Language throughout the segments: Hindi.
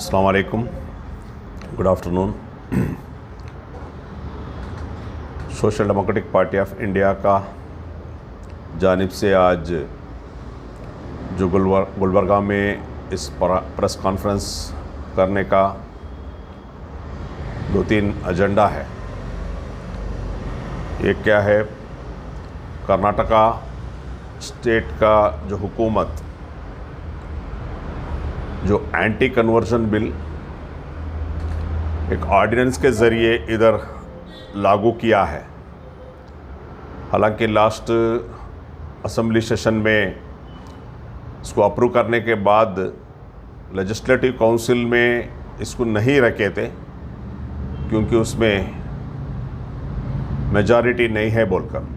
अस्सलाम वालेकुम, good afternoon. Social democratic party of India का जानिब से आज जो गुलबर्गा में इस प्रेस कॉन्फ्रेंस करने का 2-3 एजेंडा है। एक क्या है, कर्नाटका स्टेट का जो हुकूमत जो एंटी कन्वर्जन बिल एक ऑर्डिनेंस के ज़रिए इधर लागू किया है। हालांकि लास्ट असेंबली सेशन में इसको अप्रूव करने के बाद लेजिस्लेटिव काउंसिल में इसको नहीं रखे थे क्योंकि उसमें मेजॉरिटी नहीं है बोलकर।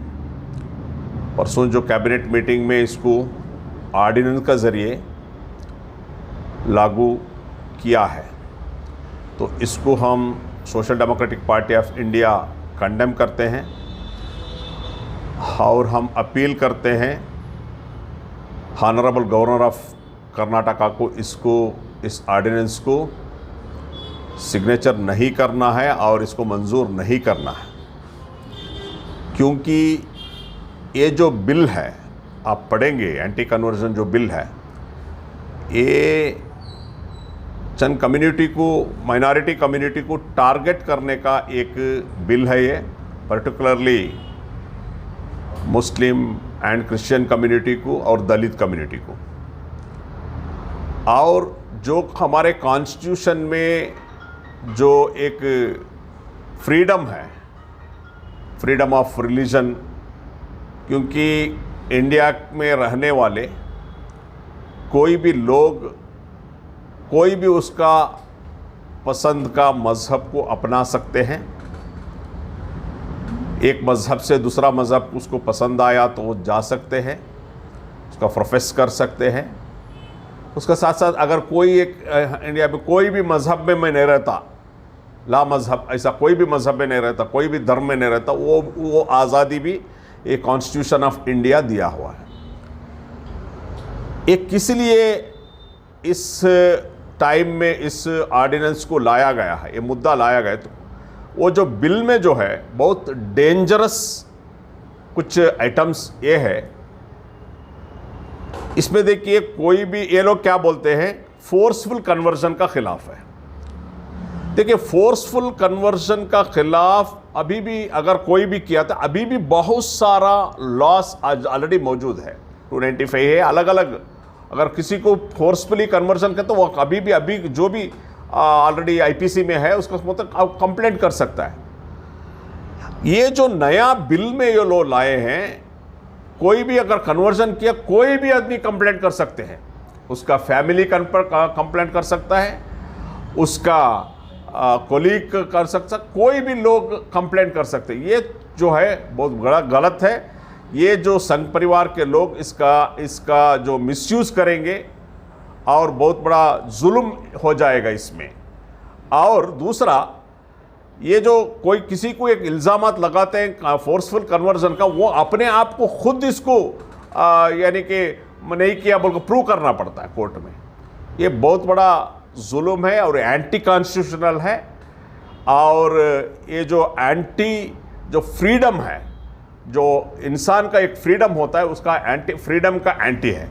परसों जो कैबिनेट मीटिंग में इसको ऑर्डिनेंस का ज़रिए लागू किया है, तो इसको हम social democratic party of India condemn करते हैं और हम अपील करते हैं ऑनरेबल गवर्नर ऑफ कर्नाटका को इस ऑर्डिनेंस को सिग्नेचर नहीं करना है और इसको मंजूर नहीं करना है, क्योंकि ये जो बिल है आप पढ़ेंगे, एंटी कन्वर्जन जो बिल है, ये चंद कम्युनिटी को, माइनॉरिटी कम्युनिटी को टारगेट करने का एक बिल है। ये particularly Muslim and Christian community को और दलित कम्युनिटी को। और जो हमारे कॉन्स्टिट्यूशन में जो एक फ्रीडम है, फ्रीडम ऑफ रिलीजन, क्योंकि इंडिया में रहने वाले कोई भी लोग कोई भी उसका पसंद का मज़हब को अपना सकते हैं। एक मज़हब से दूसरा मज़हब उसको पसंद आया तो वो जा सकते हैं, उसका प्रोफेस कर सकते हैं। उसके साथ साथ अगर कोई एक इंडिया में कोई भी मज़हब में मैं नहीं रहता, ला मज़हब, ऐसा कोई भी मज़हब में नहीं रहता, कोई भी धर्म में नहीं रहता, वो आज़ादी भी एक कॉन्स्टिट्यूशन ऑफ इंडिया दिया हुआ है। एक किस लिए इस टाइम में इस ऑर्डिनेंस को लाया गया है, ये मुद्दा लाया गया, तो वो जो बिल में जो है बहुत डेंजरस कुछ आइटम्स ये है। इसमें देखिए, कोई भी, ये लोग क्या बोलते हैं, फोर्सफुल कन्वर्जन का खिलाफ है। देखिए, फोर्सफुल कन्वर्जन का खिलाफ अभी भी अगर कोई भी किया था, अभी भी बहुत सारा लॉस आज ऑलरेडी मौजूद है। 295 है, अलग अलग। अगर किसी को फोर्सफुली कन्वर्जन करते तो वो अभी जो भी ऑलरेडी आईपीसी में है उसका मतलब कंप्लेंट कर सकता है। ये जो नया बिल में ये लोग लाए हैं, कोई भी अगर कन्वर्जन किया, कोई भी आदमी कंप्लेंट कर सकते हैं। उसका फैमिली कंप्लेंट कर सकता है, उसका कोलीग कर सकता, कोई भी लोग कंप्लेंट कर सकते हैं। ये जो है बहुत बड़ा गलत है। ये जो संघ परिवार के लोग इसका जो मिसयूज़ करेंगे और बहुत बड़ा जुल्म हो जाएगा इसमें। और दूसरा, ये जो कोई किसी को एक इल्ज़ामात लगाते हैं फोर्सफुल कन्वर्जन का, वो अपने आप को खुद इसको यानी कि नहीं किया बोल प्रूव करना पड़ता है कोर्ट में। ये बहुत बड़ा जुल्म है और एंटी कॉन्स्टिट्यूशनल है। और ये जो फ्रीडम है, जो इंसान का एक फ्रीडम होता है, उसका फ्रीडम का एंटी है।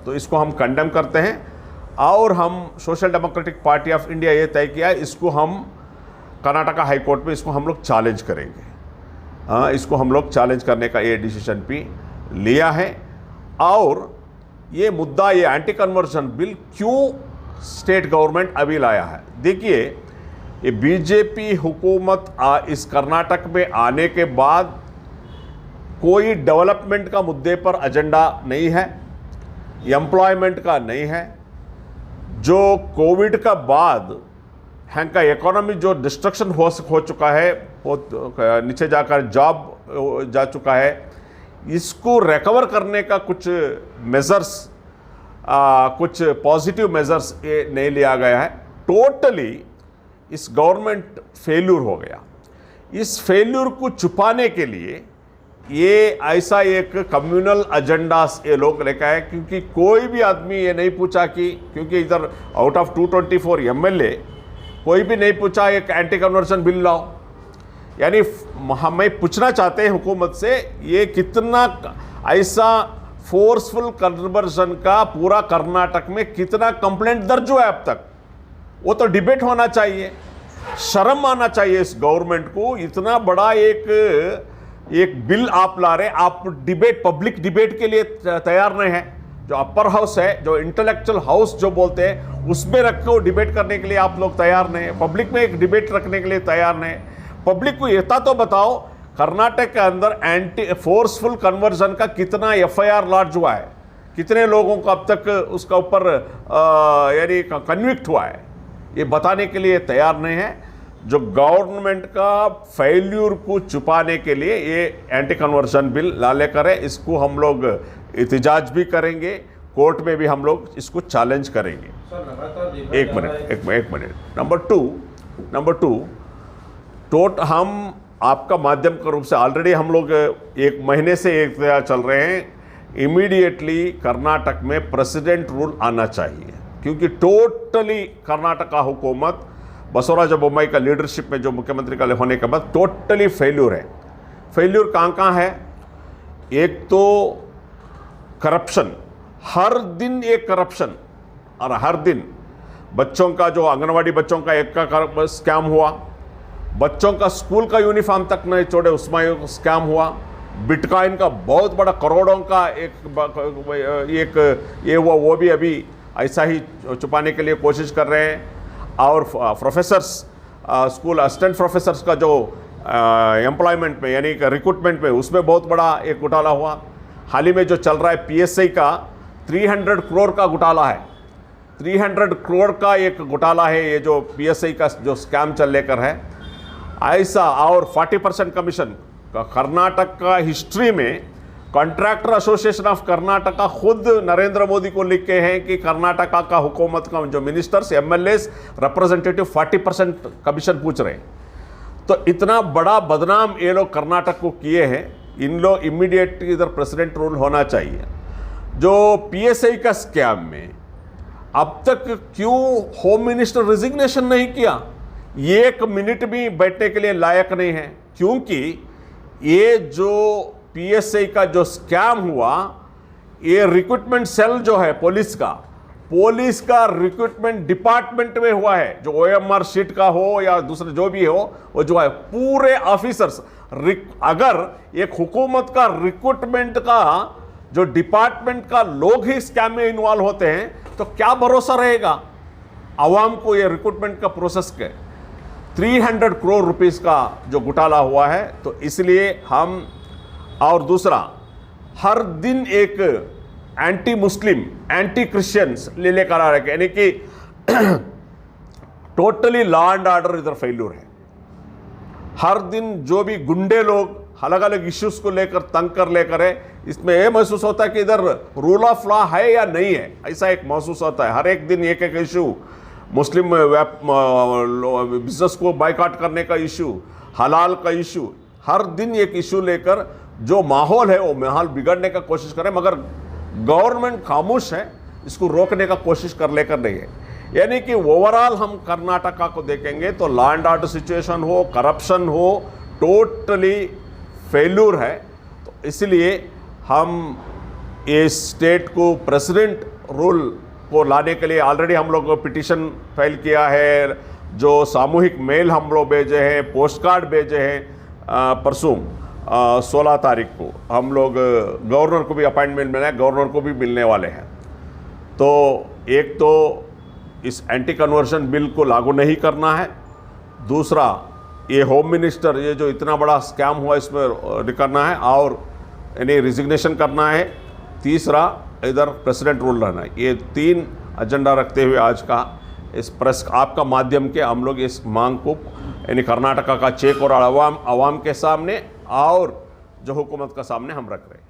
तो इसको हम कंडेम करते हैं और हम social democratic party of India ये तय किया है, इसको हम कर्नाटका हाई कोर्ट में इसको हम लोग चैलेंज करेंगे। इसको हम लोग चैलेंज करने का ये डिसीजन भी लिया है। और ये मुद्दा, ये एंटी कन्वर्जन बिल क्यों स्टेट गवर्नमेंट अभी लाया है, देखिए, ये बीजेपी हुकूमत इस कर्नाटक में आने के बाद कोई डेवलपमेंट का मुद्दे पर एजेंडा नहीं है, एम्प्लॉयमेंट का नहीं है। जो कोविड का बाद हैंग का इकोनॉमी जो डिस्ट्रक्शन हो चुका है, वो नीचे जाकर जॉब जा चुका है, इसको रिकवर करने का कुछ मेजर्स, कुछ पॉजिटिव मेजर्स ये नहीं लिया गया है। टोटली इस गवर्नमेंट फेल्यूर हो गया। इस फेल्यूर को छुपाने के लिए ये ऐसा एक कम्युनल एजेंडा ये लोग लेकर आए, क्योंकि कोई भी आदमी ये नहीं पूछा कि, क्योंकि इधर आउट ऑफ 224 एमएलए कोई भी नहीं पूछा एक एंटी कन्वर्शन बिल लाओ। यानी हम पूछना चाहते हैं हुकूमत से, ये कितना ऐसा फोर्सफुल कन्वर्शन का पूरा कर्नाटक में कितना कंप्लेंट दर्ज हुआ है अब तक, वो तो डिबेट होना चाहिए। शर्म आना चाहिए इस गवर्नमेंट को, इतना बड़ा एक बिल आप ला रहे, आप डिबेट, पब्लिक डिबेट के लिए तैयार नहीं है। जो अपर हाउस है, जो इंटेलेक्चुअल हाउस जो बोलते हैं, उसमें रख के डिबेट करने के लिए आप लोग तैयार नहीं है। पब्लिक में एक डिबेट रखने के लिए तैयार नहीं है। पब्लिक को इतना तो बताओ, कर्नाटक के अंदर एंटी फोर्सफुल कन्वर्जन का कितना एफआईआर लॉन्च हुआ है, कितने लोगों को अब तक उसका ऊपर यानी कन्विक्ट हुआ है, ये बताने के लिए तैयार नहीं है। जो गवर्नमेंट का फेल्यूर को छुपाने के लिए ये एंटी कन्वर्शन बिल ला लेकर है, इसको हम लोग एहतजाज भी करेंगे, कोर्ट में भी हम लोग इसको चैलेंज करेंगे। एक मिनट। नंबर टू, हम आपका माध्यम के रूप से ऑलरेडी हम लोग एक महीने से एक चल रहे हैं, इमीडिएटली कर्नाटक में प्रेसिडेंट रूल आना चाहिए, क्योंकि टोटली कर्नाटक का हुकूमत बसवराज बोम्मई का लीडरशिप में जो मुख्यमंत्री का होने के बाद टोटली फेल्यूर है। फेल्यूर कहाँ है? एक तो करप्शन, हर दिन एक करप्शन, और हर दिन बच्चों का, जो आंगनवाड़ी बच्चों का एक का स्कैम हुआ, बच्चों का स्कूल का यूनिफॉर्म तक नहीं छोड़े उसमें स्कैम हुआ, बिटकॉइन का बहुत बड़ा करोड़ों का एक ये हुआ, वो भी अभी ऐसा ही छुपाने के लिए कोशिश कर रहे हैं। और प्रोफेसर्स, स्कूल असिस्टेंट प्रोफेसर्स का जो एम्प्लॉयमेंट में यानी रिक्रूटमेंट में, उसमें बहुत बड़ा एक घोटाला हुआ। हाल ही में जो चल रहा है पीएसआई का 300 करोड़ का घोटाला है, 300 करोड़ का एक घोटाला है ये जो पीएसआई का जो स्कैम चल लेकर है ऐसा। और 40% कमीशन का कर्नाटक का हिस्ट्री में कॉन्ट्रैक्टर एसोसिएशन ऑफ कर्नाटका खुद नरेंद्र मोदी को लिख के हैं कि कर्नाटका का हुकूमत का जो मिनिस्टर्स, एमएलएस, रिप्रेजेंटेटिव 40% कमीशन पूछ रहे हैं। तो इतना बड़ा बदनाम ये लोग कर्नाटक को किए हैं, इन लोग इमीडिएट इधर प्रेसिडेंट रूल होना चाहिए। जो पीएसआई का स्कैम में अब तक क्यों होम मिनिस्टर रिजिग्नेशन नहीं किया? ये 1 मिनट भी बैठने के लिए लायक नहीं है, क्योंकि ये जो पीएसआई का जो स्कैम हुआ, ये रिक्रूटमेंट सेल जो है पुलिस का रिक्रूटमेंट डिपार्टमेंट में हुआ है। जो ओएमआर शीट का हो या दूसरे जो भी हो, वो जो है पूरे ऑफिसर्स, अगर एक हुकूमत का रिक्रूटमेंट का जो डिपार्टमेंट का लोग ही स्कैम में इन्वॉल्व होते हैं, तो क्या भरोसा रहेगा आवाम को ये रिक्रूटमेंट का प्रोसेस के? 300 करोड़ रुपीस का जो घोटाला हुआ है, तो इसलिए हम, और दूसरा, हर दिन एक एंटी मुस्लिम, एंटी क्रिश्चियंस ले लेकर आ रहे हैं, यानी कि टोटली लॉ एंड ऑर्डर इधर फेल्यूर है। हर दिन जो भी गुंडे लोग अलग अलग इश्यूज को लेकर तंग कर लेकर है, इसमें यह महसूस होता है कि इधर रूल ऑफ लॉ है या नहीं है, ऐसा एक महसूस होता है। हर एक दिन एक इशू, मुस्लिम बिजनेस को बाइकआउट करने का इशू, हलाल का इशू, हर दिन एक इशू लेकर जो माहौल है वो माहौल बिगड़ने का कोशिश करें, मगर गवर्नमेंट खामोश है, इसको रोकने का कोशिश कर लेकर नहीं है। यानी कि ओवरऑल हम कर्नाटका को देखेंगे तो लॉ एंड ऑर्डर सिचुएशन हो, करप्शन हो, टोटली फेल्यूर है। तो इसलिए हम इस स्टेट को प्रेसिडेंट रूल को लाने के लिए ऑलरेडी हम लोग पिटीशन फाइल किया है, जो सामूहिक मेल हम लोग भेजे हैं, पोस्ट कार्ड भेजे हैं। परसों 16 तारीख को हम लोग गवर्नर को भी अपॉइंटमेंट मिला है, गवर्नर को भी मिलने वाले हैं। तो एक तो इस एंटी कन्वर्शन बिल को लागू नहीं करना है, दूसरा ये होम मिनिस्टर, ये जो इतना बड़ा स्कैम हुआ इसमें करना है, और यानी रिजिग्नेशन करना है, तीसरा इधर प्रेसिडेंट रूल रहना है। ये 3 एजेंडा रखते हुए आज का इस प्रेस आपका माध्यम के हम लोग इस मांग को यानी कर्नाटका का चेक और आवाम के सामने और जो हुकूमत का सामने हम रख रहे हैं।